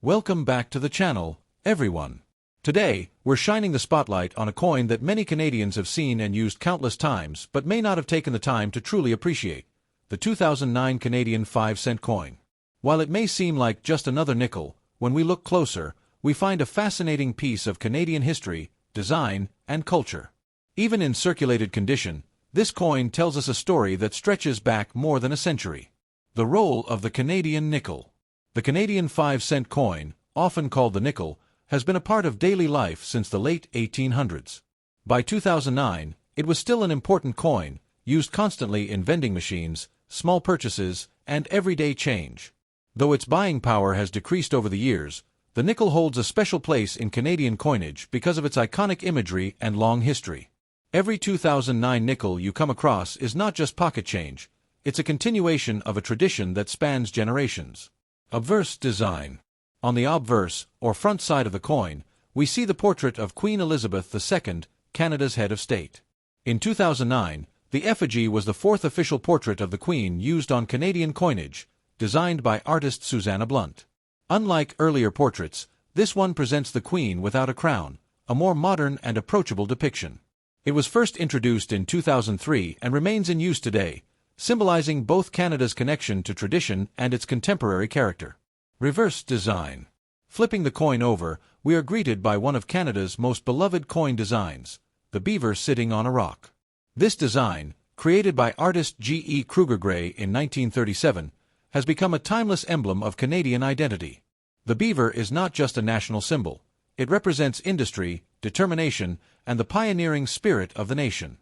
Welcome back to the channel, everyone. Today, we're shining the spotlight on a coin that many Canadians have seen and used countless times but may not have taken the time to truly appreciate: the 2009 Canadian 5-cent coin. While it may seem like just another nickel, when we look closer, we find a fascinating piece of Canadian history, design, and culture. Even in circulated condition, this coin tells us a story that stretches back more than a century. The role of the Canadian nickel. The Canadian 5-cent coin, often called the nickel, has been a part of daily life since the late 1800s. By 2009, it was still an important coin, used constantly in vending machines, small purchases, and everyday change. Though its buying power has decreased over the years, the nickel holds a special place in Canadian coinage because of its iconic imagery and long history. Every 2009 nickel you come across is not just pocket change, it's a continuation of a tradition that spans generations. Obverse design. On the obverse, or front side of the coin, we see the portrait of Queen Elizabeth II, Canada's head of state. In 2009, the effigy was the fourth official portrait of the Queen used on Canadian coinage, designed by artist Susanna Blunt. Unlike earlier portraits, this one presents the Queen without a crown, a more modern and approachable depiction. It was first introduced in 2003 and remains in use today, symbolizing both Canada's connection to tradition and its contemporary character. Reverse design. Flipping the coin over, we are greeted by one of Canada's most beloved coin designs, the beaver sitting on a rock. This design, created by artist G.E. Kruger Gray in 1937, has become a timeless emblem of Canadian identity. The beaver is not just a national symbol, it represents industry, determination, and the pioneering spirit of the nation.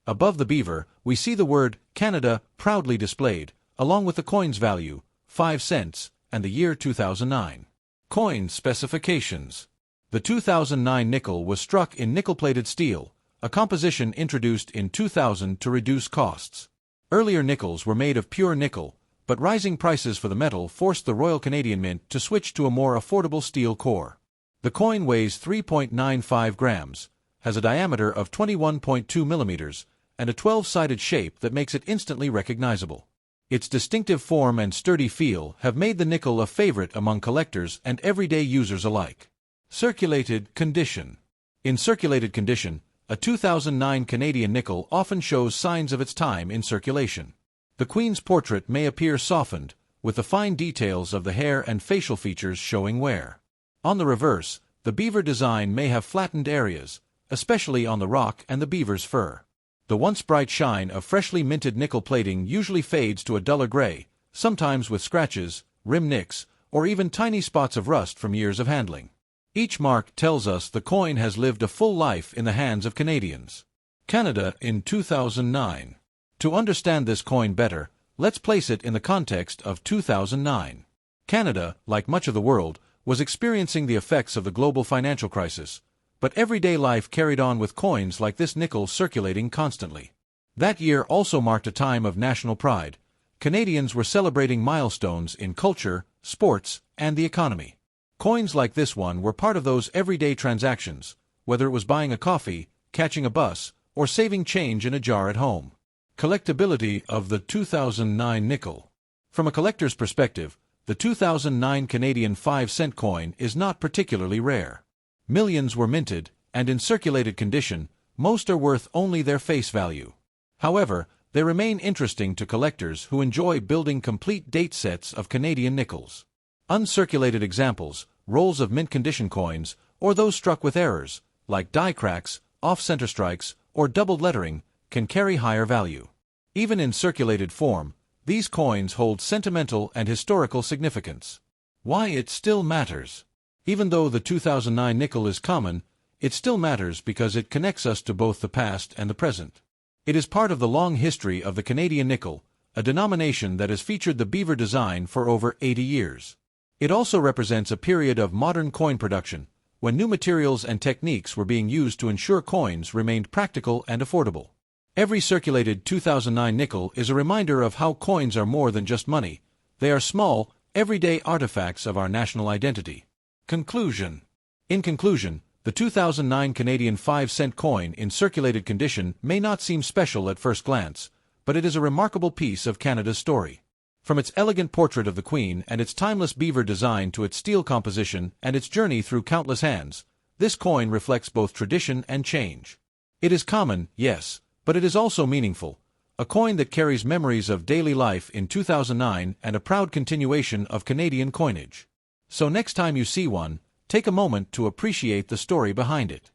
Above the beaver, we see the word Canada proudly displayed, along with the coin's value, 5 cents, and the year 2009. Coin specifications. The 2009 nickel was struck in nickel-plated steel, a composition introduced in 2000 to reduce costs. Earlier nickels were made of pure nickel, but rising prices for the metal forced the Royal Canadian Mint to switch to a more affordable steel core. The coin weighs 3.95 grams, has a diameter of 21.2 millimeters, and a 12-sided shape that makes it instantly recognizable. Its distinctive form and sturdy feel have made the nickel a favorite among collectors and everyday users alike. Circulated condition. In circulated condition, a 2009 Canadian nickel often shows signs of its time in circulation. The Queen's portrait may appear softened, with the fine details of the hair and facial features showing wear. On the reverse, the beaver design may have flattened areas, especially on the rock and the beaver's fur. The once bright shine of freshly minted nickel plating usually fades to a duller gray, sometimes with scratches, rim nicks, or even tiny spots of rust from years of handling. Each mark tells us the coin has lived a full life in the hands of Canadians. Canada in 2009. To understand this coin better, let's place it in the context of 2009. Canada, like much of the world, was experiencing the effects of the global financial crisis, but everyday life carried on with coins like this nickel circulating constantly. That year also marked a time of national pride. Canadians were celebrating milestones in culture, sports, and the economy. Coins like this one were part of those everyday transactions, whether it was buying a coffee, catching a bus, or saving change in a jar at home. Collectability of the 2009 nickel. From a collector's perspective, the 2009 Canadian 5-cent coin is not particularly rare. Millions were minted, and in circulated condition, most are worth only their face value. However, they remain interesting to collectors who enjoy building complete date sets of Canadian nickels. Uncirculated examples, rolls of mint-condition coins, or those struck with errors, like die cracks, off-center strikes, or doubled lettering, can carry higher value. Even in circulated form, these coins hold sentimental and historical significance. Why it still matters. Even though the 2009 nickel is common, it still matters because it connects us to both the past and the present. It is part of the long history of the Canadian nickel, a denomination that has featured the beaver design for over 80 years. It also represents a period of modern coin production, when new materials and techniques were being used to ensure coins remained practical and affordable. Every circulated 2009 nickel is a reminder of how coins are more than just money. They are small, everyday artifacts of our national identity. Conclusion. In conclusion, the 2009 Canadian 5-cent coin in circulated condition may not seem special at first glance, but it is a remarkable piece of Canada's story. From its elegant portrait of the Queen and its timeless beaver design to its steel composition and its journey through countless hands, this coin reflects both tradition and change. It is common, yes, but it is also meaningful, a coin that carries memories of daily life in 2009 and a proud continuation of Canadian coinage. So next time you see one, take a moment to appreciate the story behind it.